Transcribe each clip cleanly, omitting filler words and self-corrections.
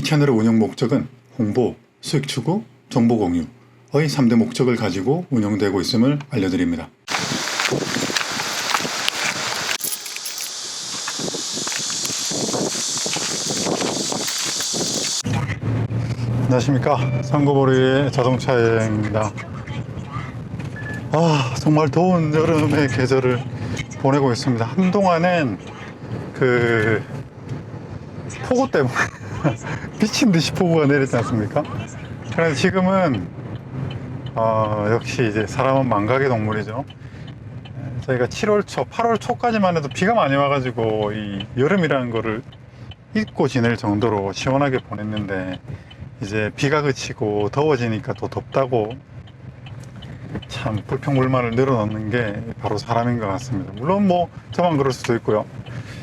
이 채널의 운영 목적은 홍보, 수익 추구, 정보 공유의 3대 목적을 가지고 운영되고 있음을 알려드립니다. 안녕하십니까, 상고보리의 자동차 여행입니다. 정말 더운 여름의 계절을 보내고 있습니다. 한동안은 폭우 때문에 미친 듯이 폭우가 내리지 않습니까? 그래서 지금은 역시 이제 사람은 망각의 동물이죠. 저희가 7월 초, 8월 초까지만 해도 비가 많이 와가지고 이 여름이라는 거를 잊고 지낼 정도로 시원하게 보냈는데, 이제 비가 그치고 더워지니까 또 덥다고 참 불평불만을 늘어놓는 게 바로 사람인 것 같습니다. 물론 뭐 저만 그럴 수도 있고요.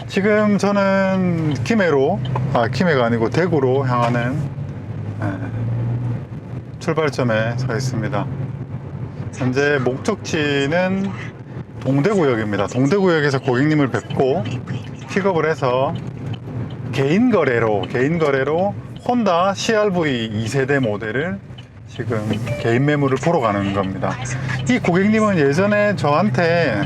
지금 저는 김해가 아니고 대구로 향하는 출발점에 서 있습니다. 현재 목적지는 동대구역입니다. 동대구역에서 고객님을 뵙고 픽업을 해서 개인 거래로 혼다 CR-V 2세대 모델을 지금 개인 매물을 보러 가는 겁니다. 이 고객님은 예전에 저한테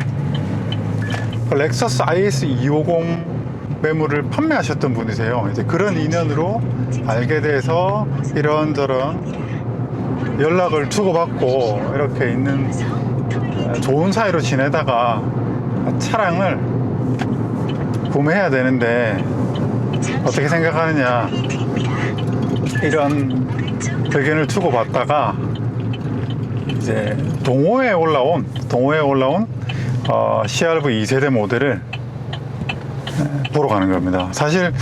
렉서스 IS250 매물을 판매하셨던 분이세요. 이제 그런 인연으로 알게 돼서 이런저런 연락을 주고받고 이렇게 있는 좋은 사이로 지내다가 차량을 구매해야 되는데 어떻게 생각하느냐, 이런 의견을 주고받다가 이제 동호회에 올라온 CR-V 2세대 모델을 보러 가는 겁니다. 사실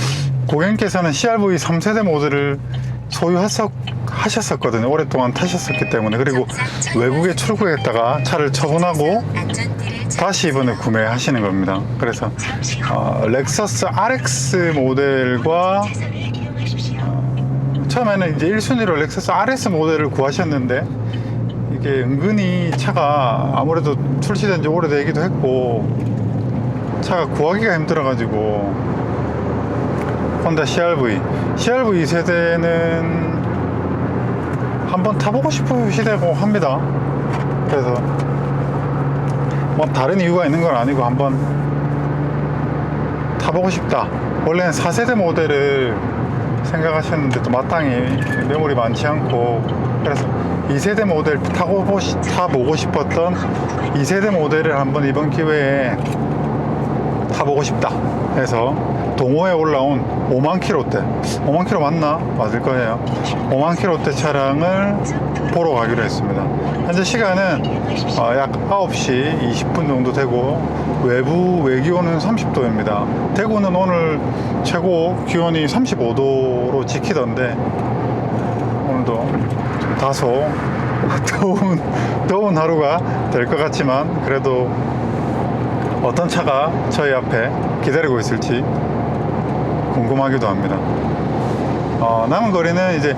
고객님께서는 CR-V 3세대 모델을 소유하셨었거든요. 오랫동안 타셨었기 때문에. 그리고 외국에 출고했다가 차를 처분하고 다시 이번에 구매하시는 겁니다. 그래서 렉서스 RX 모델과 처음에는 이제 1순위로 렉서스 RS 모델을 구하셨는데, 이게 은근히 차가 아무래도 출시된 지 오래되기도 했고 차가 구하기가 힘들어가지고 혼다 CR-V 2세대는 한번 타보고 싶으시다고 합니다. 그래서 뭐 다른 이유가 있는 건 아니고 한번 타보고 싶다. 원래는 4세대 모델을 생각하셨는데 또 마땅히 매물이 많지 않고, 그래서 2세대 모델 타보고 싶었던 2세대 모델을 한번 이번 기회에 타보고 싶다 해서 동호회에 올라온 5만 킬로대, 5만 킬로 맞나? 맞을 거예요. 5만 킬로대 차량을 보러 가기로 했습니다. 현재 시간은 약 9시 20분 정도 되고, 외기온은 30도입니다. 대구는 오늘 최고 기온이 35도로 지키던데, 오늘도 좀 다소 더운 하루가 될 것 같지만, 그래도 어떤 차가 저희 앞에 기다리고 있을지 궁금하기도 합니다. 남은 거리는 이제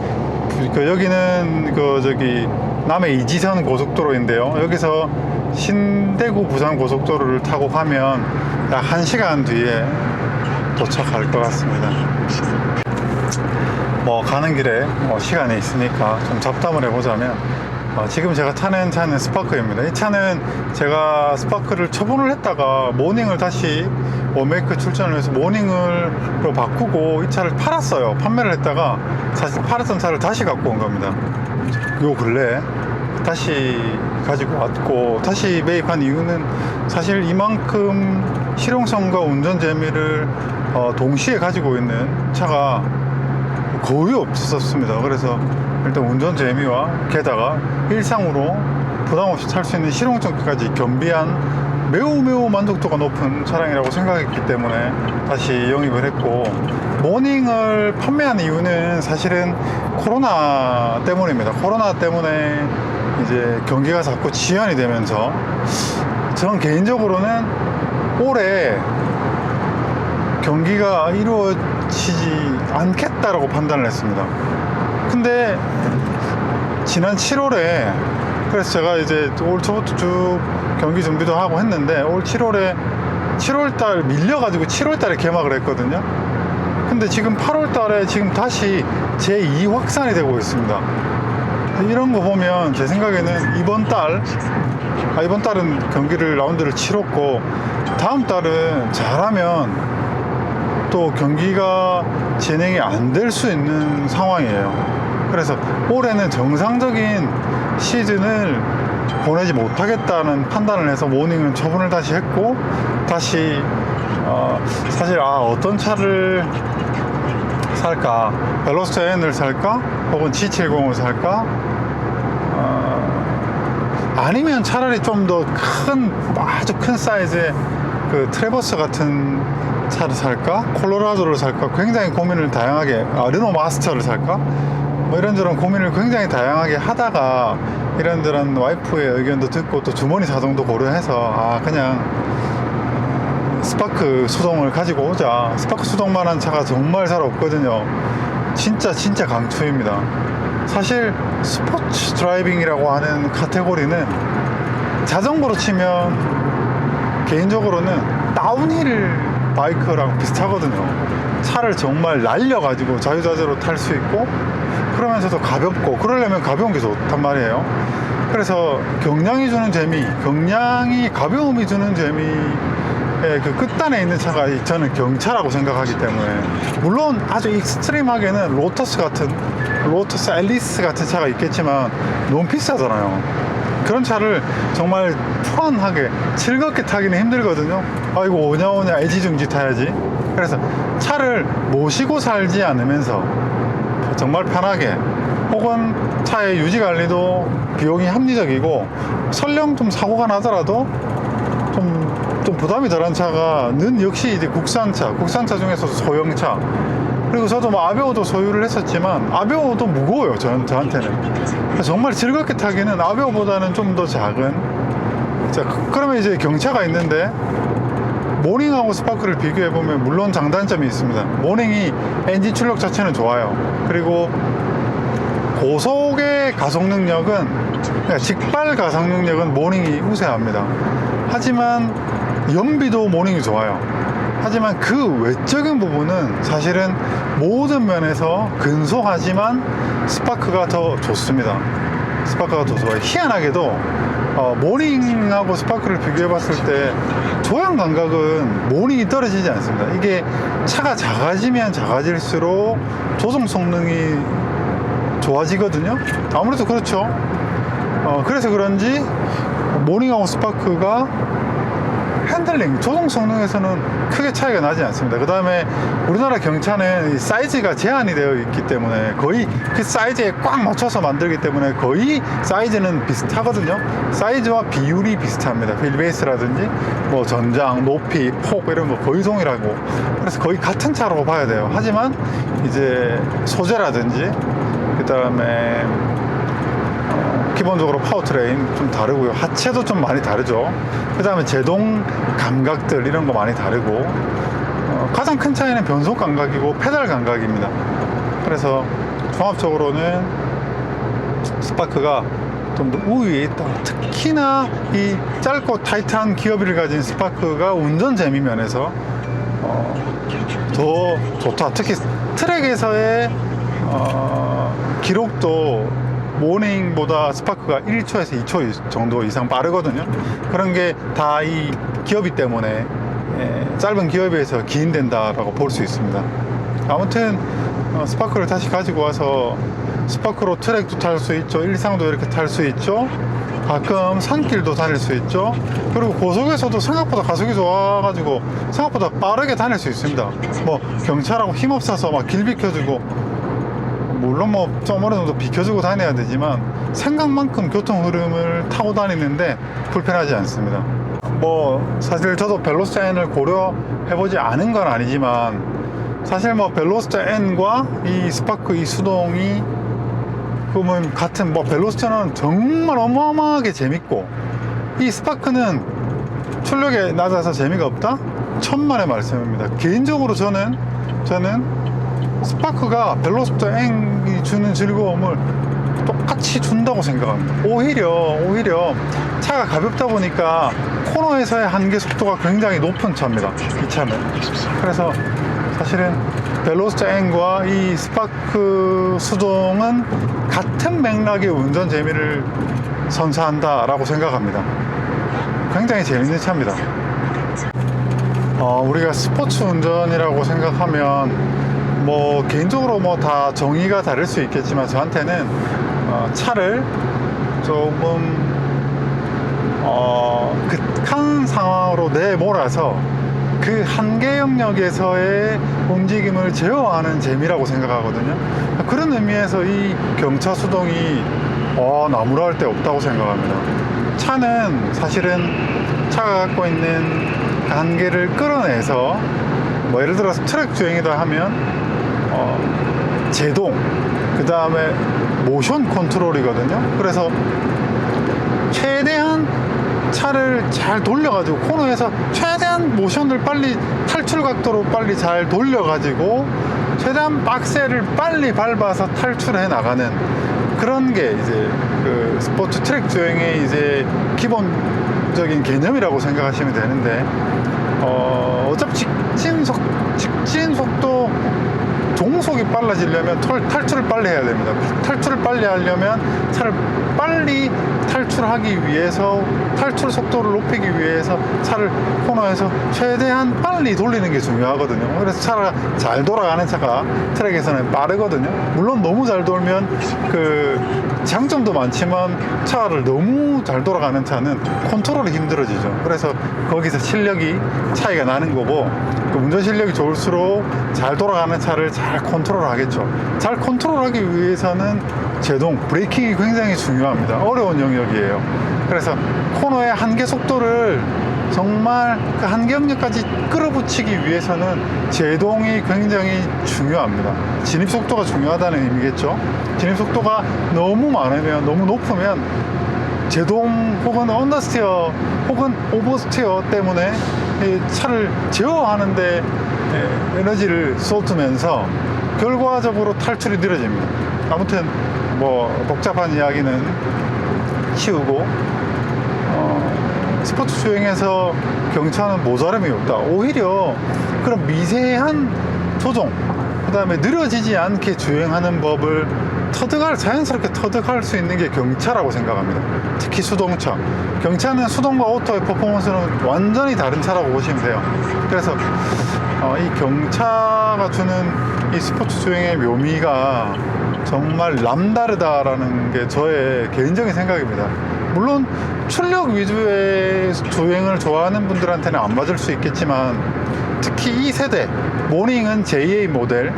여기는 남해 이지선 고속도로인데요. 여기서 신대구 부산 고속도로를 타고 가면 약 1시간 뒤에 도착할 것 같습니다. 가는 길에 시간이 있으니까 좀 잡담을 해보자면, 지금 제가 타는 차는 스파크입니다. 이 차는 제가 스파크를 처분을 했다가 모닝을 다시 원메이크 출전을 해서 모닝으로 바꾸고 이 차를 팔았어요. 판매를 했다가 사실 팔았던 차를 다시 갖고 온 겁니다. 요 근래 다시 가지고 왔고, 다시 매입한 이유는 사실 이만큼 실용성과 운전 재미를 동시에 가지고 있는 차가 거의 없었습니다. 그래서 일단 운전 재미와 게다가 일상으로 부담없이 탈 수 있는 실용성까지 겸비한 매우 만족도가 높은 차량이라고 생각했기 때문에 다시 영입을 했고, 모닝을 판매한 이유는 사실은 코로나 때문입니다. 코로나 때문에 이제 경기가 자꾸 지연이 되면서 저는 개인적으로는 올해 경기가 이루어지지 않겠다라고 판단을 했습니다. 근데 지난 7월에, 그래서 제가 이제 올 초부터 쭉 경기 준비도 하고 했는데, 올 7월에 7월달 밀려가지고 7월달에 개막을 했거든요. 근데 지금 8월 달에 지금 다시 제2 확산이 되고 있습니다. 이런 거 보면 제 생각에는 이번 달은 경기를 라운드를 치렀고 다음 달은 잘하면 또 경기가 진행이 안 될 수 있는 상황이에요. 그래서 올해는 정상적인 시즌을 보내지 못하겠다는 판단을 해서 모닝은 처분을 다시 했고, 다시 사실 어떤 차를 살까, 벨로스터 N을 살까 혹은 G70을 살까, 아니면 차라리 좀 더 아주 큰 사이즈의 그 트래버스 같은 차를 살까, 콜로라도를 살까, 굉장히 고민을 다양하게, 르노 마스터를 살까, 뭐 이런저런 고민을 굉장히 다양하게 하다가 이런저런 와이프의 의견도 듣고 또 주머니 사정도 고려해서 그냥 스파크 수동을 가지고 오자. 스파크 수동만한 차가 정말 잘 없거든요. 진짜 강추입니다. 사실 스포츠 드라이빙이라고 하는 카테고리는 자전거로 치면 개인적으로는 다운힐 바이크랑 비슷하거든요. 차를 정말 날려가지고 자유자재로 탈 수 있고 그러면서도 가볍고, 그러려면 가벼운 게 좋단 말이에요. 그래서 경량이 주는 재미, 가벼움이 주는 재미의 그 끝단에 있는 차가 저는 경차라고 생각하기 때문에, 물론 아주 익스트림하게는 로터스 앨리스 같은 차가 있겠지만 너무 비싸잖아요. 그런 차를 정말 펀하게 즐겁게 타기는 힘들거든요. 이거 오냐 애지중지 타야지. 그래서 차를 모시고 살지 않으면서 정말 편하게, 혹은 차의 유지관리도 비용이 합리적이고 설령 좀 사고가 나더라도 좀 부담이 덜한 차가 역시 이제 국산차 중에서도 소형차. 그리고 저도 아베오도 소유를 했었지만 아베오도 무거워요. 저한테는 정말 즐겁게 타기는 아베오보다는 좀 더 작은. 자, 그러면 이제 경차가 있는데 모닝하고 스파크를 비교해보면 물론 장단점이 있습니다. 모닝이 엔진 출력 자체는 좋아요. 그리고 고속의 가속 능력은, 그러니까 직발 가속 능력은 모닝이 우세합니다. 하지만 연비도 모닝이 좋아요. 하지만 그 외적인 부분은 사실은 모든 면에서 근소하지만 스파크가 더 좋습니다. 스파크가 더 좋아요. 희한하게도 모닝하고 스파크를 비교해 봤을 때 조향 감각은 모닝이 떨어지지 않습니다. 이게 차가 작아지면 작아질수록 조종 성능이 좋아지거든요. 아무래도 그렇죠. 그래서 그런지 모닝하고 스파크가 핸들링, 조종 성능에서는 크게 차이가 나지 않습니다. 그 다음에 우리나라 경차는 사이즈가 제한이 되어 있기 때문에 거의 그 사이즈에 꽉 맞춰서 만들기 때문에 거의 사이즈는 비슷하거든요. 사이즈와 비율이 비슷합니다. 휠베이스라든지 뭐 전장, 높이, 폭 이런 거 거의 동일하고, 그래서 거의 같은 차라고 봐야 돼요. 하지만 이제 소재라든지 그 다음에 기본적으로 파워트레인 좀 다르고요. 하체도 좀 많이 다르죠. 그 다음에 제동 감각들 이런 거 많이 다르고, 가장 큰 차이는 변속 감각이고 페달 감각입니다. 그래서 종합적으로는 스파크가 좀 더 우위에 있다. 특히나 이 짧고 타이트한 기어비를 가진 스파크가 운전 재미 면에서 더 좋다. 특히 트랙에서의 기록도 모닝보다 스파크가 1초에서 2초 정도 이상 빠르거든요. 그런 게 다 이 기어비 때문에 짧은 기어비에서 기인된다라고 볼 수 있습니다. 아무튼 스파크를 다시 가지고 와서 스파크로 트랙도 탈 수 있죠. 일상도 이렇게 탈 수 있죠. 가끔 산길도 다닐 수 있죠. 그리고 고속에서도 생각보다 가속이 좋아가지고 생각보다 빠르게 다닐 수 있습니다. 뭐 경차라고 힘없어서 막 길 비켜주고, 물론 뭐 좀 어느 정도 비켜주고 다녀야 되지만 생각만큼 교통 흐름을 타고 다니는데 불편하지 않습니다. 뭐 사실 저도 벨로스터 N을 고려해보지 않은 건 아니지만, 사실 뭐 벨로스터 N과 이 스파크 이 수동이 그러면 같은, 뭐 벨로스터는 정말 어마어마하게 재밌고 이 스파크는 출력이 낮아서 재미가 없다? 천만의 말씀입니다. 개인적으로 저는 스파크가 벨로스터 N이 주는 즐거움을 똑같이 준다고 생각합니다. 오히려 차가 가볍다 보니까 코너에서의 한계 속도가 굉장히 높은 차입니다. 이 차는. 그래서 사실은 벨로스터 N과 이 스파크 수동은 같은 맥락의 운전 재미를 선사한다 라고 생각합니다. 굉장히 재밌는 차입니다. 우리가 스포츠 운전이라고 생각하면 뭐 개인적으로 뭐 다 정의가 다를 수 있겠지만 저한테는 차를 조금 극한 상황으로 내몰아서 그 한계 영역에서의 움직임을 제어하는 재미라고 생각하거든요. 그런 의미에서 이 경차 수동이 나무랄 데 없다고 생각합니다. 차는 사실은 차가 갖고 있는 한계를 끌어내서 뭐 예를 들어서 트랙 주행이다 하면 제동, 그 다음에 모션 컨트롤이거든요. 그래서 최대한 차를 잘 돌려가지고 코너에서 최대한 모션을 빨리 탈출 각도로 빨리 잘 돌려가지고 최대한 박스를 빨리 밟아서 탈출해 나가는 그런 게 이제 그 스포츠 트랙 주행의 이제 기본적인 개념이라고 생각하시면 되는데 어차피 직진 속도 종속이 빨라지려면 탈출을 빨리 해야 됩니다. 탈출을 빨리 하려면 차를 빨리 탈출하기 위해서 탈출 속도를 높이기 위해서 차를 코너에서 최대한 빨리 돌리는 게 중요하거든요. 그래서 차가 잘 돌아가는 차가 트랙에서는 빠르거든요. 물론 너무 잘 돌면 그 장점도 많지만 차를 너무 잘 돌아가는 차는 컨트롤이 힘들어지죠. 그래서 거기서 실력이 차이가 나는 거고 그 운전 실력이 좋을수록 잘 돌아가는 차를 잘 컨트롤하겠죠. 잘 컨트롤하기 위해서는 제동, 브레이킹이 굉장히 중요합니다. 어려운 영역이에요. 그래서 코너의 한계 속도를 정말 그 한계 영역까지 끌어붙이기 위해서는 제동이 굉장히 중요합니다. 진입 속도가 중요하다는 의미겠죠. 진입 속도가 너무 많으면, 너무 높으면 제동 혹은 언더스티어 혹은 오버스티어 때문에 차를 제어하는데 에너지를 쏟으면서 결과적으로 탈출이 느려집니다. 아무튼 뭐 복잡한 이야기는 치우고 스포츠 주행에서 경차는 모자람이 없다. 오히려 그런 미세한 조정, 그 다음에 느려지지 않게 주행하는 법을 자연스럽게 터득할 수 있는 게 경차라고 생각합니다. 특히 수동차. 경차는 수동과 오토의 퍼포먼스는 완전히 다른 차라고 보시면 돼요. 그래서 이 경차가 주는 이 스포츠 주행의 묘미가 정말 남다르다라는 게 저의 개인적인 생각입니다. 물론 출력 위주의 주행을 좋아하는 분들한테는 안 맞을 수 있겠지만 특히 이 세대 모닝은 JA 모델,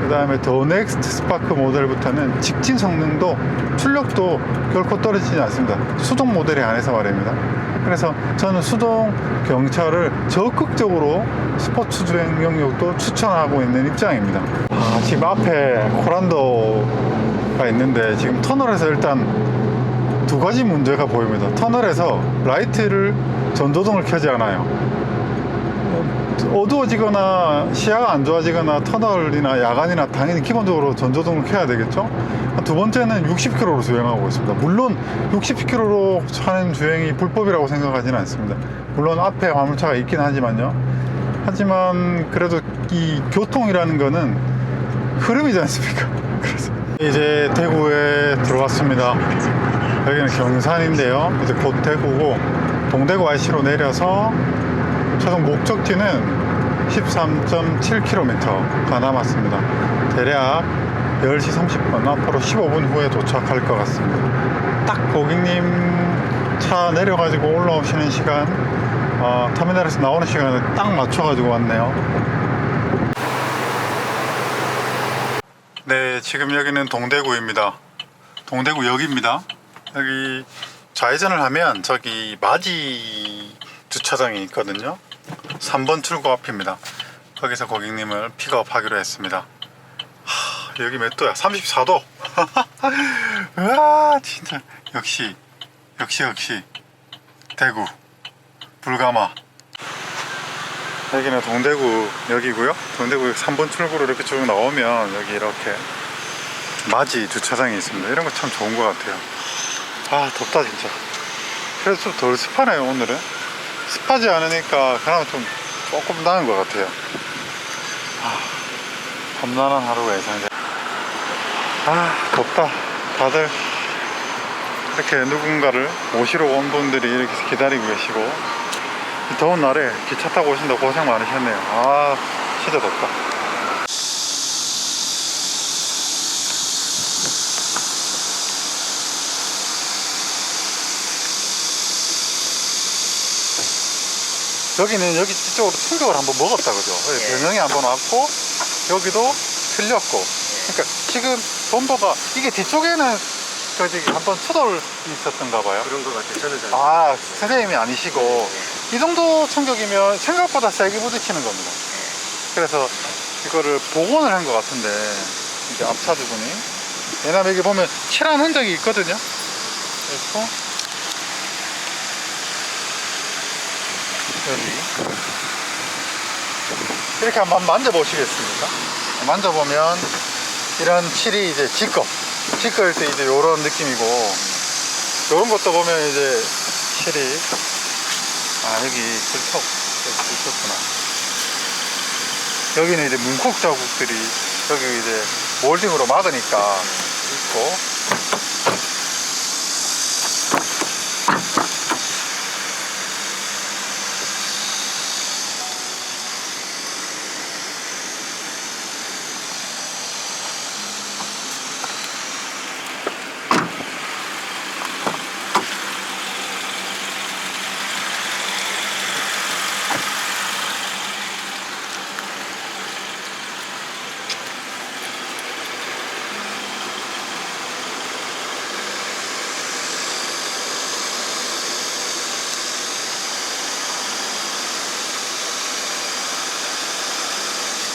그 다음에 더 넥스트 스파크 모델부터는 직진 성능도 출력도 결코 떨어지지 않습니다. 수동 모델에 한해서 말입니다. 그래서 저는 수동 경차를 적극적으로 스포츠 주행 영역도 추천하고 있는 입장입니다. 지금 앞에 코란도가 있는데 지금 터널에서 일단 두 가지 문제가 보입니다. 터널에서 라이트를 전조등을 켜지 않아요. 어두워지거나 시야가 안 좋아지거나 터널이나 야간이나 당연히 기본적으로 전조등을 켜야 되겠죠. 두 번째는 60km로 주행하고 있습니다. 물론 60km로 하는 주행이 불법이라고 생각하지는 않습니다. 물론 앞에 화물차가 있긴 하지만요. 하지만 그래도 이 교통이라는 거는 흐름이지 않습니까? 그래서 이제 대구에 들어왔습니다. 여기는 경산인데요. 이제 곧 대구고 동대구 IC로 내려서 최종 목적지는 13.7km가 남았습니다. 대략 10시 30분, 앞으로 15분 후에 도착할 것 같습니다. 딱 고객님 차 내려가지고 올라오시는 시간, 터미널에서 나오는 시간을 딱 맞춰가지고 왔네요. 네, 지금 여기는 동대구입니다. 동대구역입니다. 여기 좌회전을 하면 저기 마지 주차장이 있거든요. 3번 출구 앞입니다. 거기서 고객님을 픽업하기로 했습니다. 여기 몇 도야? 34도. 와, 진짜 역시 대구 불가마. 여기는 동대구 역이고요. 동대구 3번 출구로 이렇게 쭉 나오면 여기 이렇게 마지 주차장이 있습니다. 이런 거 참 좋은 것 같아요. 덥다 진짜. 그래서 좀 덜 습하네요. 오늘은 습하지 않으니까 그나마 좀 조금 나은 것 같아요. 험난한 하루가 예상돼. 덥다. 다들 이렇게 누군가를 모시러 온 분들이 이렇게 기다리고 계시고, 이 더운 날에 기차 타고 오신다고 고생 많으셨네요. 진짜 덥다. 여기는 여기 이쪽으로 충격을 한번 먹었다, 그죠? 변형이 한번 왔고, 여기도 틀렸고. 그러니까 지금 본버가 이게 뒤쪽에는 저기 한번 추돌이 있었던가 봐요. 그런 것 같아요. 저는 잘. 선생님이 아니시고, 이 정도 충격이면 생각보다 세게 부딪히는 겁니다. 그래서 이거를 복원을 한 것 같은데, 이게 앞차주분이. 왜냐면 여기 보면 칠한 흔적이 있거든요. 그래서 여기 이렇게 한번 만져보시겠습니까? 만져보면 이런 칠이 이제 지꺼일 때 이제 요런 느낌이고, 요런 것도 보면 이제 칠이 여기 긁혔구나. 여기는 이제 문콕 자국들이 여기 이제 몰딩으로 막으니까 있고,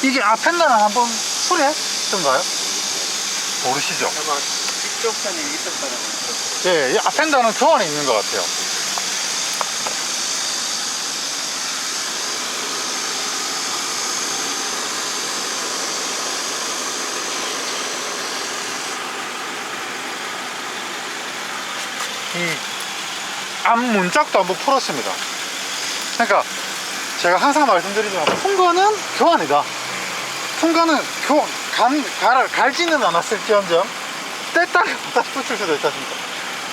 이게 앞펜더는 한번 수리했던가요? 모르시죠? 아마 뒤쪽 편이 있었다는 거 들었어요. 예, 이 앞펜더는 교환이 있는 것 같아요. 이 앞 문짝도 한번 풀었습니다. 그러니까 제가 항상 말씀드리지만 풍거는 교환이다. 풍거는 갈지는 않았을지언정 때딱 다시 붙일 수도 있지 않습니까?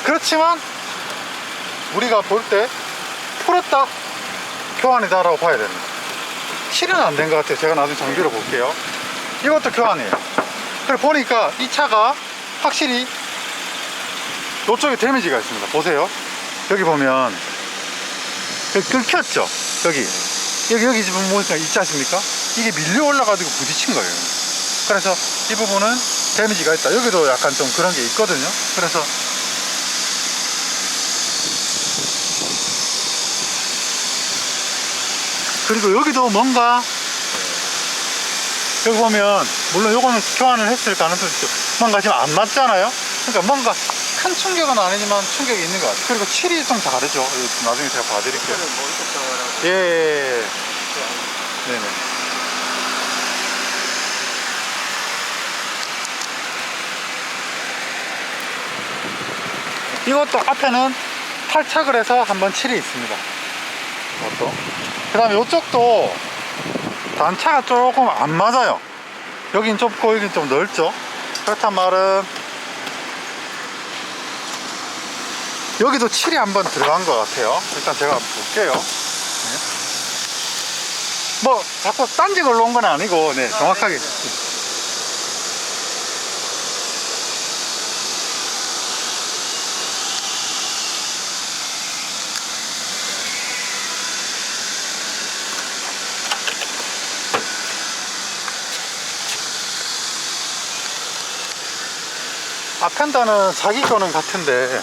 그렇지만 우리가 볼 때 풀었다, 교환이다 라고 봐야 됩니다. 실은 안 된 것 같아요. 제가 나중에 정비로 볼게요. 이것도 교환이에요. 그래 보니까 이 차가 확실히 이쪽에 데미지가 있습니다. 보세요. 여기 보면 여기 긁혔죠. 여기 지금 보니까 있지 않습니까? 이게 밀려 올라가지고 부딪힌 거예요. 그래서 이 부분은 데미지가 있다. 여기도 약간 좀 그런 게 있거든요. 그래서 그리고 여기도 뭔가, 여기 보면 물론 요거는 교환을 했을 가능성이 있죠. 뭔가 지금 안 맞잖아요. 그러니까 뭔가 큰 충격은 아니지만 충격이 있는 것 같아요. 그리고 칠이 좀 다르죠. 나중에 제가 봐드릴게요. 예. 네네. 이것도 앞에는 탈착을 해서 한번 칠이 있습니다. 이것도. 그 다음에 이쪽도 단차가 조금 안 맞아요. 여긴 좁고 여긴 좀 넓죠. 그렇단 말은 여기도 칠이 한번 들어간 것 같아요. 일단 제가 한번 볼게요. 네. 뭐 자꾸 딴지 걸러 온 건 아니고, 네, 정확하게. 앞펜더는 자기 거는 같은데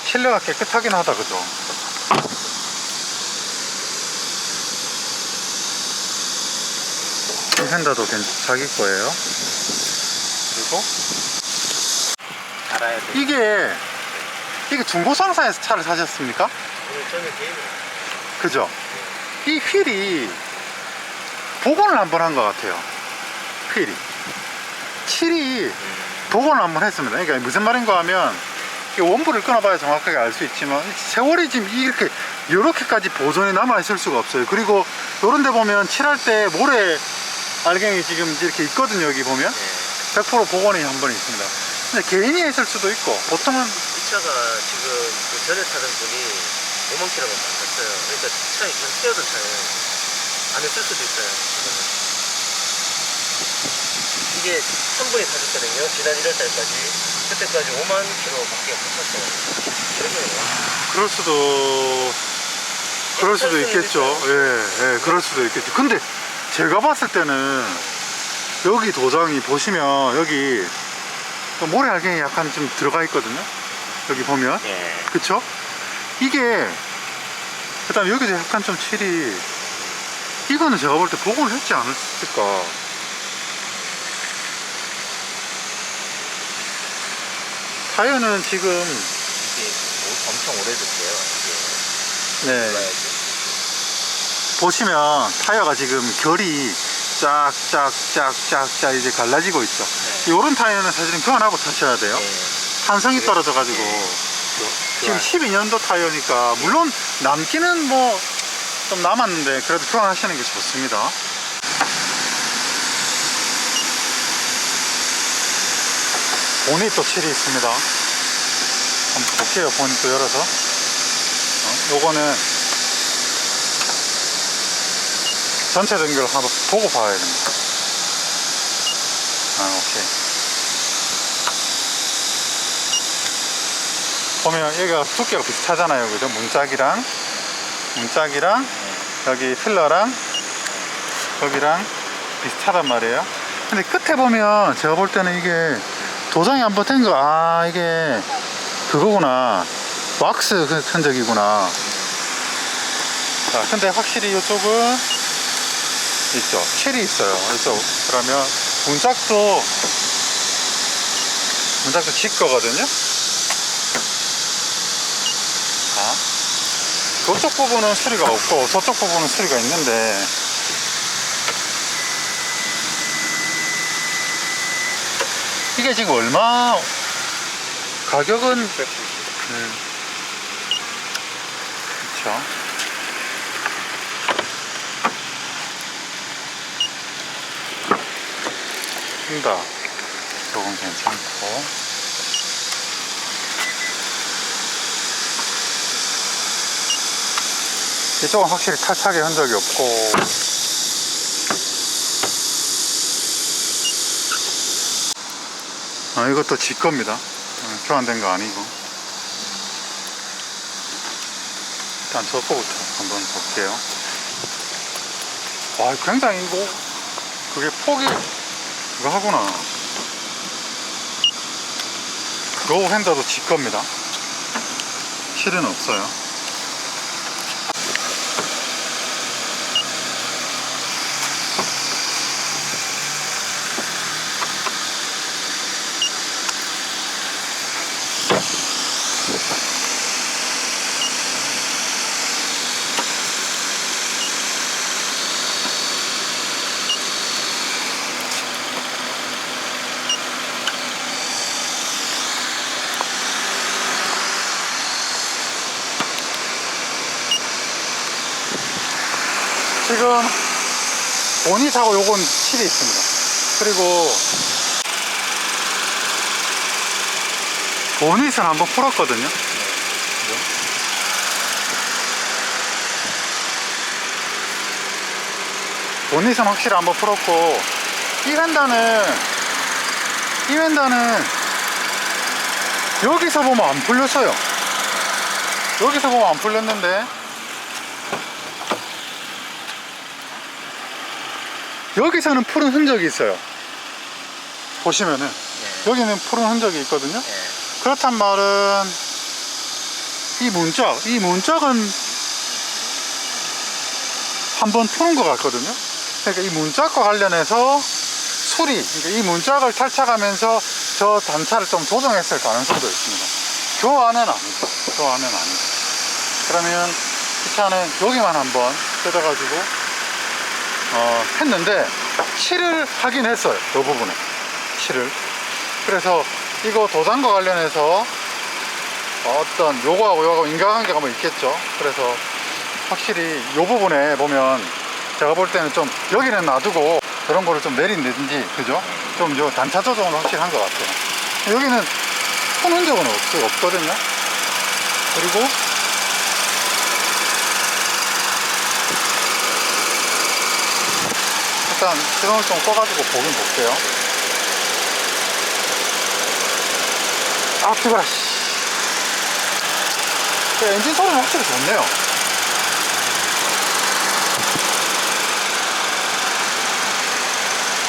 실내가 깨끗하긴 하다, 그죠? 이 펜더도 자기 거예요. 그리고 달아야 돼. 이게 중고상사에서 차를 사셨습니까? 저는 개인으로. 그죠? 이 휠이 복원을 한번 한 것 같아요. 휠이 칠이 복원을 한번 했습니다. 그러니까 무슨 말인가 하면 원부를 끊어봐야 정확하게 알 수 있지만 세월이 지금 이렇게까지 보존이 남아있을 수가 없어요. 그리고 요런 데 보면 칠할 때 모래 알갱이 지금 이렇게 있거든요. 여기 보면 100% 복원이 한 번 있습니다. 근데 개인이 했을 수도 있고 보통은 이 차가 지금 그 전에 타던 분이 5만 킬로가 탔어요. 그러니까 차에 그냥 태우던 차에 안 했을 수도 있어요. 이게 3분이 타셨거든요. 지난 1월달까지. 그때까지 5만 킬로밖에 못 탔어요. 그럴 수도 있겠죠. 예, 그럴 수도 있겠죠. 근데 제가 봤을 때는 여기 도장이 보시면 여기 모래 알갱이 약간 좀 들어가 있거든요. 여기 보면. 예. 그쵸? 이게 그 다음에 여기도 약간 좀 칠이 이거는 제가 볼 때 복원을 했지 않았을까. 타이어는 지금 이게 엄청 오래됐어요. 네, 보시면 타이어가 지금 결이 쫙쫙쫙쫙쫙 이제 갈라지고 있죠. 네. 요런 타이어는 사실은 교환하고 타셔야 돼요. 탄성이 떨어져 가지고. 지금 12년도 타이어니까 물론 남기는 뭐 좀 남았는데 그래도 교환하시는 게 좋습니다. 본이 또 칠이 있습니다. 한번 볼게요. 본이 또 열어서. 요거는 전체 등교를 한번 보고 봐야 됩니다. 오케이. 보면 여기가 두께가 비슷하잖아요. 그죠? 문짝이랑 여기 필러랑 여기랑 비슷하단 말이에요. 근데 끝에 보면 제가 볼 때는 이게 도장이 한번 된 거, 이게 그거구나. 왁스 흔적이구나. 자, 근데 확실히 이쪽은 있죠. 칠이 있어요. 이쪽. 그러면 문짝도 지 거거든요. 저쪽 부분은 수리가 없고 저쪽 부분은 수리가 있는데 이게 지금 얼마 가격은 그쵸. 힘다 조금 괜찮고 이쪽은 확실히 탈착의 흔적이 없고 이것도 지 겁니다. 교환된 거 아니고. 일단 저거부터 한번 볼게요. 와, 굉장히 이거 그게 폭이 그거 하구나. 로우 핸더도 지 겁니다. 실은 없어요. 지금 보닛하고 요건 칠이 있습니다. 그리고 보닛은 한번 풀었거든요. 보닛은 확실히 한번 풀었고 이 휀다는 여기서 보면 안 풀렸어요. 여기서 보면 안 풀렸는데 여기서는 푸른 흔적이 있어요. 보시면은 여기는 푸른 흔적이 있거든요. 그렇단 말은 이 문짝은 한번 푸는 것 같거든요. 그러니까 이 문짝과 관련해서 그러니까 이 문짝을 탈착하면서 저 단차를 좀 조정했을 가능성도 있습니다. 교환은 아니고. 그러면 이 차는 여기만 한번 뜯어가지고 했는데 칠을 하긴 했어요. 이 부분에 칠을. 그래서 이거 도장과 관련해서 어떤 요거하고 인과관계가 뭐 있겠죠. 그래서 확실히 요 부분에 보면 제가 볼 때는 좀 여기는 놔두고 그런 거를 좀 내린다든지, 그죠? 좀 요 단차 조정은 확실히 한 것 같아요. 여기는 푸는 적은 없거든요. 그리고 일단 시동을 좀 꺼가지고 보긴 볼게요. 아, 뜨거라. 엔진 소리는 확실히 좋네요.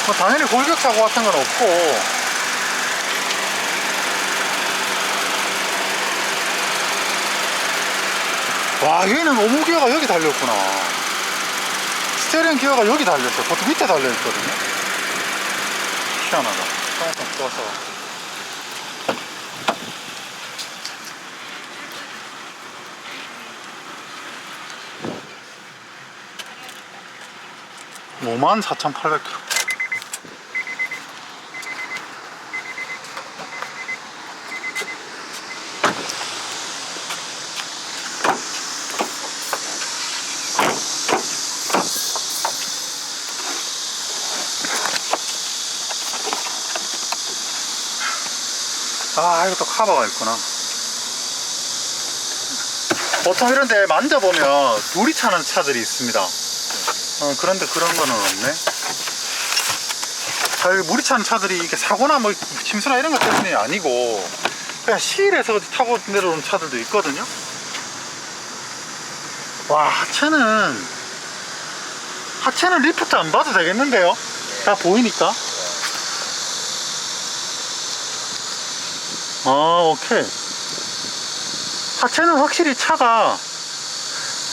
뭐 당연히 골격 사고 같은 건 없고, 와, 얘는 오므기어가 여기 달려있구나. 스테어링 기어가 여기 달려있어요. 보통 밑에 달려있거든요. 희한하다. 조금 떠서. (54,800km) 아, 이것도 카바가 있구나. 보통 이런데 만져보면 물이 차는 차들이 있습니다. 그런데 그런 거는 없네. 자, 여기 물이 차는 차들이 이게 사고나 뭐 침수나 이런 것 때문이 아니고 그냥 시일에서 타고 내려오는 차들도 있거든요. 와, 하체는 리프트 안 봐도 되겠는데요? 다 보이니까. 아, 오케이. 하체는 확실히 차가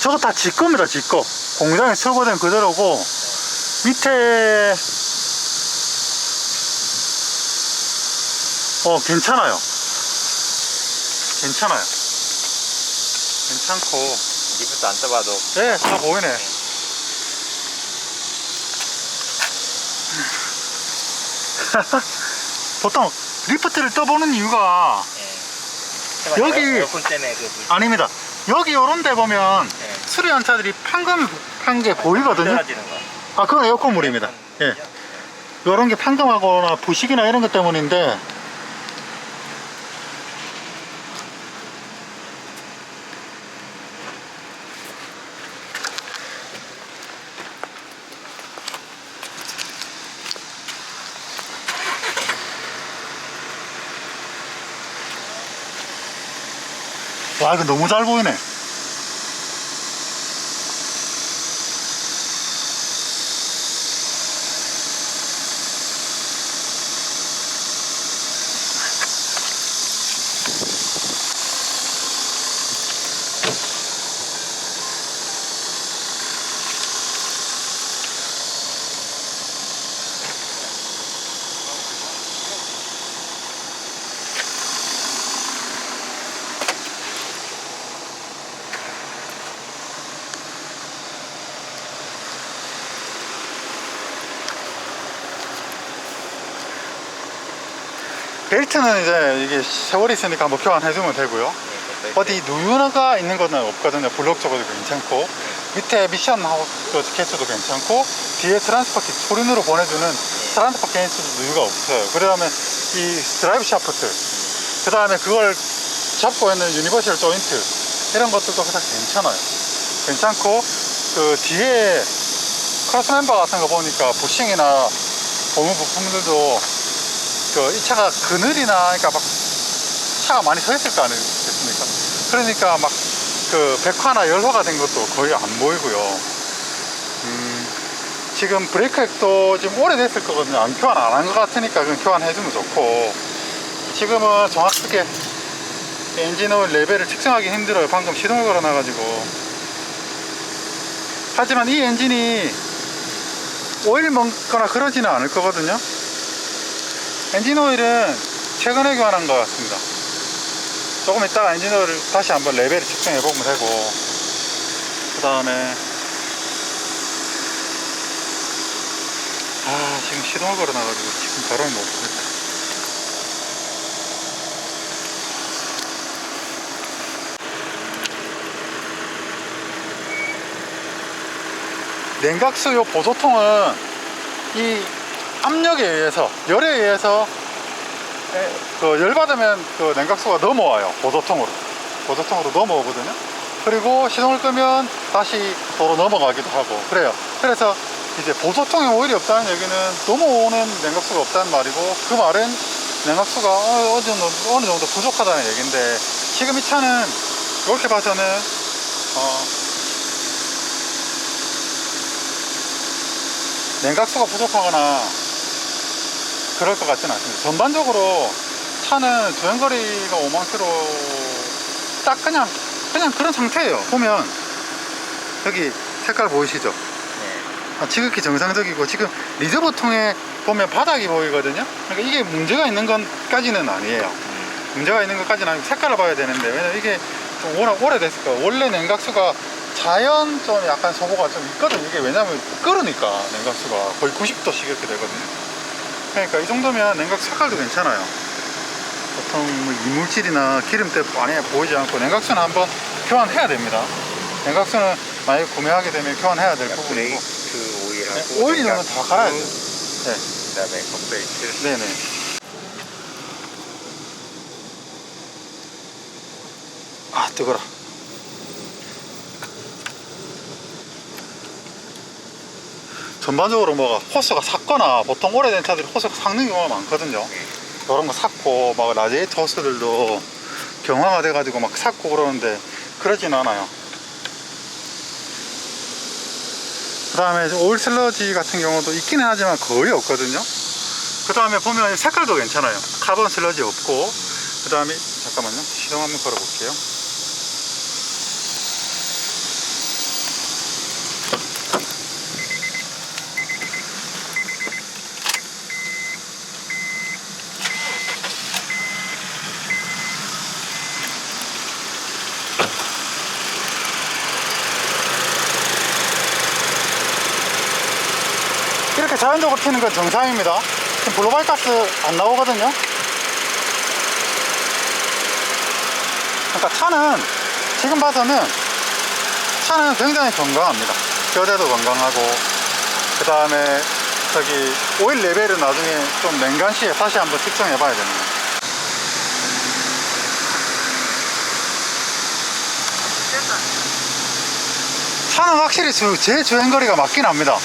저거 다 지 겁니다. 지 거. 공장에 수거된 그대로고, 밑에 괜찮아요. 괜찮고. 리프트 안 떠봐도. 네, 다 보이네. 보통 리프트를 떠보는 이유가 여기 에어컨 때문에 아닙니다. 여기 요런 데 보면 수리한 차들이 판 게 보이거든요. 떨어지는 거. 아, 그건 에어컨 물입니다. 예. 요런 게 판금하거나 부식이나 이런 것 때문인데, 와, 이거 너무 잘 보이네. 벨트는 이제 이게 세월이 있으니까 뭐 교환해주면 되고요. 어디 누유가 있는 건 없거든요. 블록 쪽으로 괜찮고, 밑에 미션하고 케이스도 괜찮고, 뒤에 트랜스퍼 킷 소륜으로 보내주는 트랜스퍼 케이스도 누유가 없어요. 그다음에 이 드라이브 샤프트, 그 다음에 그걸 잡고 있는 유니버셜 조인트, 이런 것들도 다 괜찮아요. 괜찮고, 그 뒤에 크로스 멤버 같은 거 보니까 부싱이나 고무 부품들도 이 차가 그늘이나, 그러니까 막 차가 많이 서 있을 거 아니겠습니까? 그러니까 막 그 백화나 열화가 된 것도 거의 안 보이고요. 지금 브레이크 액도 지금 오래됐을 거거든요. 안 교환 안 한 것 같으니까 그건 교환해주면 좋고, 지금은 정확하게 엔진 오일 레벨을 측정하기 힘들어요. 방금 시동을 걸어 놔가지고. 하지만 이 엔진이 오일 먹거나 그러지는 않을 거거든요. 엔진 오일은 최근에 교환한 것 같습니다. 조금 이따가 엔진 오일을 다시 한번 레벨을 측정해 보면 되고, 그 다음에 지금 시동을 걸어 놔가지고 지금 바람이 못 불겠다. 냉각수요 보조통은 이 압력에 의해서, 열에 의해서 그 열받으면 그 냉각수가 넘어와요. 보조통으로 넘어오거든요. 그리고 시동을 끄면 다시 도로 넘어가기도 하고 그래요. 그래서 이제 보조통에 오일이 없다는 얘기는 넘어오는 냉각수가 없다는 말이고, 그 말은 냉각수가 어느 정도 부족하다는 얘기인데, 지금 이 차는 이렇게 봐서는 냉각수가 부족하거나 그럴 것 같지는 않습니다. 전반적으로 차는 주행거리가 5만 킬로 딱 그냥 그런 상태예요. 보면 여기 색깔 보이시죠? 지극히 정상적이고, 지금 리저버통에 보면 바닥이 보이거든요. 그러니까 이게 문제가 있는 것까지는 아니에요. 문제가 있는 것까지는 아니고 색깔을 봐야 되는데, 왜냐면 이게 좀 워낙 오래됐을 거예요. 원래 냉각수가 자연 좀 약간 소모가 좀 있거든요. 이게 왜냐면 끓으니까 냉각수가 거의 90도씩 이렇게 되거든요. 그러니까 이 정도면 냉각수 색깔도 괜찮아요. 보통 뭐 이물질이나 기름때 많이 보이지 않고, 냉각수는 한번 교환해야 됩니다. 냉각수는 만약에 구매하게 되면 교환해야 될 부분이고, 브레이크 오일하고 오일은 다 갈아야 돼요. 네. 그다음에 컴브레이크. 네네. 아, 뜨거라. 전반적으로 뭐가 호스가 삭거나, 보통 오래된 차들이 호스가 삭는 경우가 많거든요. 이런 거 삭고, 막 라디에이터 호스들도 경화가 돼가지고 막 삭고 그러는데, 그러진 않아요. 그 다음에 오일 슬러지 같은 경우도 있기는 하지만 거의 없거든요. 그 다음에 보면 색깔도 괜찮아요. 카본 슬러지 없고, 그 다음에 잠깐만요, 시동 한번 걸어 볼게요. 이렇게 자연적으로 튀는 건 정상입니다. 지금 블로바이 가스 안 나오거든요. 그러니까 차는 지금 봐서는 차는 굉장히 건강합니다. 뼈대도 건강하고, 그 다음에 저기 오일 레벨은 나중에 좀 냉간시에 다시 한번 측정해 봐야 됩니다. 차는 확실히 제 주행거리가 맞긴 합니다.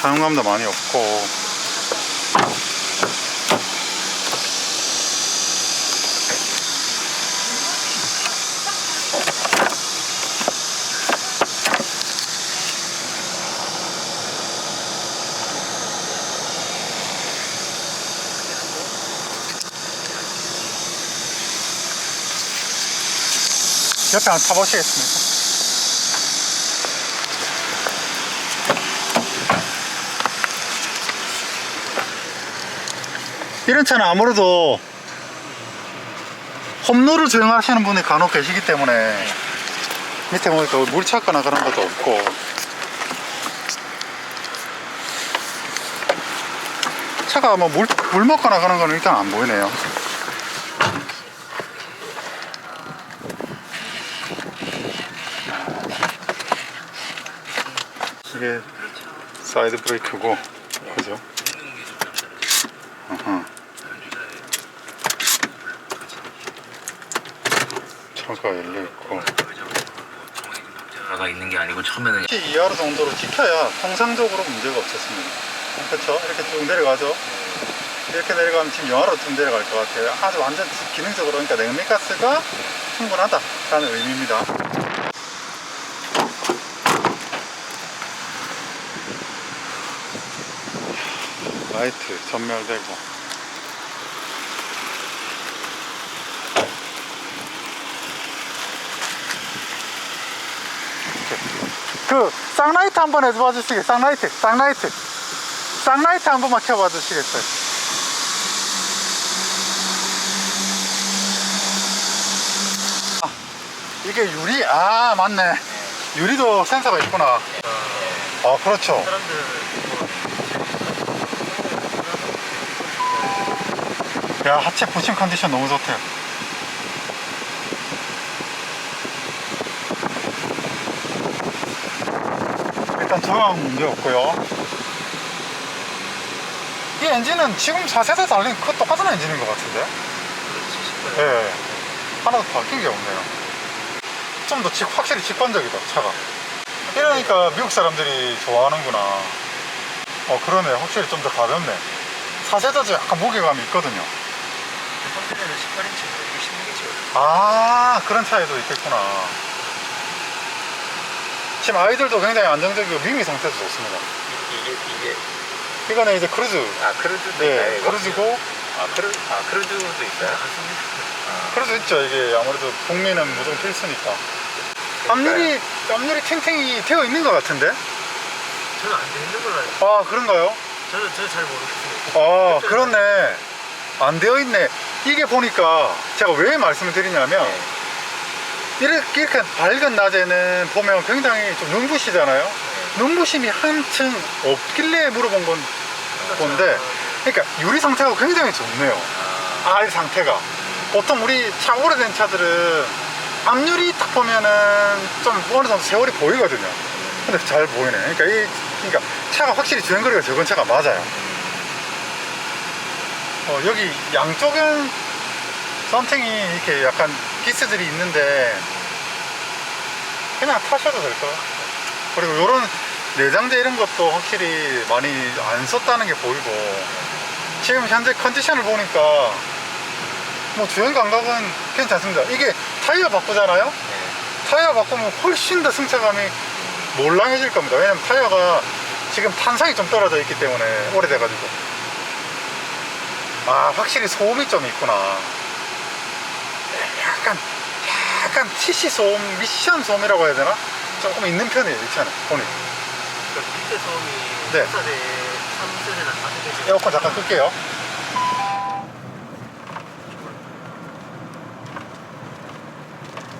사용감도 많이 없고, 옆에 한번 타보시겠습니까? 이런 차는 아무래도 홈로를 주행하시는 분이 간혹 계시기 때문에 밑에 보니까 물 찼거나 그런 것도 없고, 차가 뭐 물 먹거나 그런 거는 일단 안 보이네요. 이게 사이드 브레이크고, 그죠? 차가 열려있고, 가 있는 게 아니고 처음에는 10 이하로 정도로 지켜야 통상적으로 문제가 없었습니다. 그렇죠? 이렇게 쭉 내려가죠. 이렇게 내려가면 지금 영하로 좀 내려갈 것 같아요. 아주 완전 기능적으로, 그러니까 냉매가스가 충분하다라는 의미입니다. 라이트 전멸되고, 그 쌍라이트 한번 해봐 주시겠어요? 쌍라이트 한 번만 켜봐 주시겠어요? 이게 유리, 아 맞네. 유리도 센서가 있구나. 아 그렇죠. 사람들 야, 하체 부싱 컨디션 너무 좋대요. 일단 저항 문제 없고요. 이 엔진은 지금 4세대 달린 그 똑같은 엔진인 것 같은데? 그렇지 싶어요. 예. 하나도 바뀐 게 없네요. 좀 더 확실히 직관적이다, 차가. 이러니까 미국 사람들이 좋아하는구나. 그러네. 확실히 좀 더 가볍네. 4세대도 약간 무게감이 있거든요. 컨테이너는 18인치고 이게 16인치거든요. 아, 그런 차이도 있겠구나. 지금 아이들도 굉장히 안정적이고 미미 상태도 좋습니다. 이게 이거는 이제 크루즈. 크루즈도 네, 있나요, 이거? 크루즈고. 크루즈도 있어요? 크루즈 있죠. 이게 아무래도 북미는 무조건 필수니까. 앞유리 탱탱이 되어 있는 것 같은데? 저는 안 돼 있는 걸로 알고. 아, 그런가요? 저는 잘 모르겠습니다. 아, 그렇네. 안 되어 있네. 이게 보니까 제가 왜 말씀을 드리냐면, 이렇게 밝은 낮에는 보면 굉장히 좀 눈부시잖아요. 눈부심이 한층 없길래 물어본 건데, 그러니까 유리 상태가 굉장히 좋네요. 알 상태가. 보통 우리 차 오래된 차들은 앞유리 딱 보면은 좀 어느 정도 세월이 보이거든요. 근데 잘 보이네. 그러니까 차가 확실히 주행거리가 적은 차가 맞아요. 여기 양쪽은 썬팅이 이렇게 약간 기스들이 있는데 그냥 타셔도 될 것 같아요. 그리고 요런 내장재 이런 것도 확실히 많이 안 썼다는 게 보이고, 지금 현재 컨디션을 보니까 뭐 주행 감각은 괜찮습니다. 이게 타이어 바꾸잖아요. 타이어 바꾸면 훨씬 더 승차감이 몰랑해질 겁니다. 왜냐면 타이어가 지금 탄성이 좀 떨어져 있기 때문에, 오래돼가지고. 아, 확실히 소음이 좀 있구나. 약간 TC 소음, 미션 소음이라고 해야 되나? 조금 있는 편이에요, 이 차는. 보니. 밑에 소음이 네. 3세대나 4세대. 에어컨 잠깐 끌게요.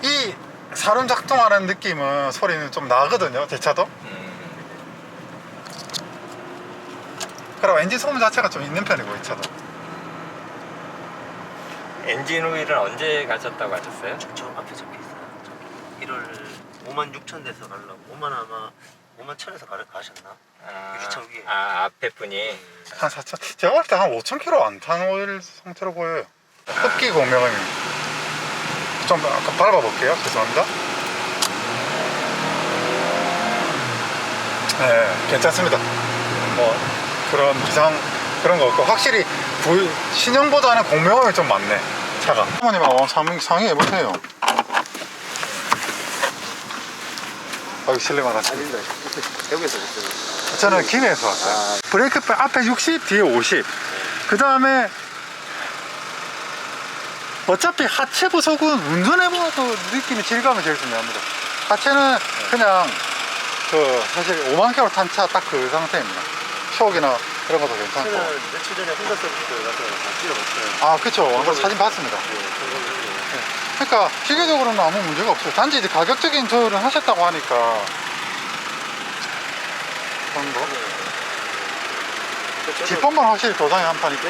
이 사륜 작동하는 느낌은, 소리는 좀 나거든요, 제 차도. 그리고 엔진 소음 자체가 좀 있는 편이고, 이 차도. 엔진 오일은 언제 가셨다고 하셨어요? 저 앞에 적혀 있어요. 1월 56,000 돼서 가려고. 5만 아마 5만 1,000에서 가셨나? 유리차 위에. 앞에 분이. 한 4,000, 제가 볼 때 한 5,000km 안 탄 오일 상태로 보여요. 흡기 공명이 좀 약간 밟아볼게요. 죄송합니다. 네, 괜찮습니다. 뭐 그런 이상 그런 거 없고, 확실히 신형보다는 공명이 좀 많네, 차가. 어머님하고 상의 해보세요. 아유, 실례만 하십니다. 여기서 됐어요. 저는 김해에서 왔어요. 브레이크 앞에 60, 뒤에 50. 그 다음에 어차피 하체 부속은 운전해봐도 느낌이 질감이 제일 중요합니다. 하체는 그냥 사실 5만 킬로 탄 차 딱 그 상태입니다. 쇼크나 이런 것도 괜찮고. 저는 며칠 전에 혼다 서비스 가서 다 찔러봤어요. 아, 그쵸. 아까 사진 봤습니다. 그러니까 기계적으로는 아무 문제가 없어요. 단지 이제 가격적인 조율을 하셨다고 하니까 그런 거. 뒷번만 확실히 도장이 한 판 있고.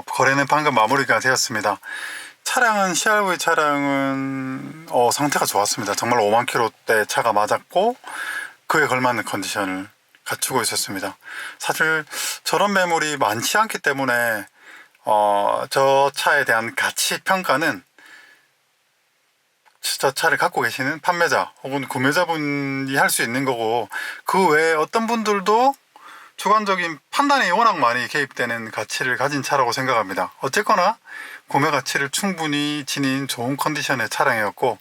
거래는 방금 마무리가 되었습니다. 차량은 CRV 차량은 상태가 좋았습니다. 정말 5만 킬로대 차가 맞았고, 그에 걸맞는 컨디션을 갖추고 있었습니다. 사실 저런 매물이 많지 않기 때문에 저 차에 대한 가치 평가는 저 차를 갖고 계시는 판매자 혹은 구매자분이 할 수 있는 거고, 그 외에 어떤 분들도 주관적인 판단이 워낙 많이 개입되는 가치를 가진 차라고 생각합니다. 어쨌거나 구매 가치를 충분히 지닌 좋은 컨디션의 차량이었고,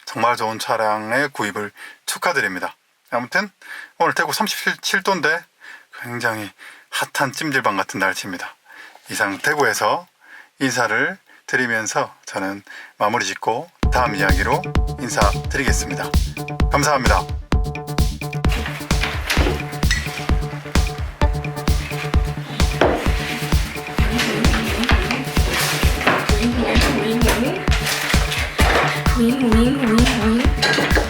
정말 좋은 차량의 구입을 축하드립니다. 아무튼 오늘 대구 37도인데 굉장히 핫한 찜질방 같은 날씨입니다. 이상 대구에서 인사를 드리면서 저는 마무리 짓고 다음 이야기로 인사드리겠습니다. 감사합니다. Queen 오일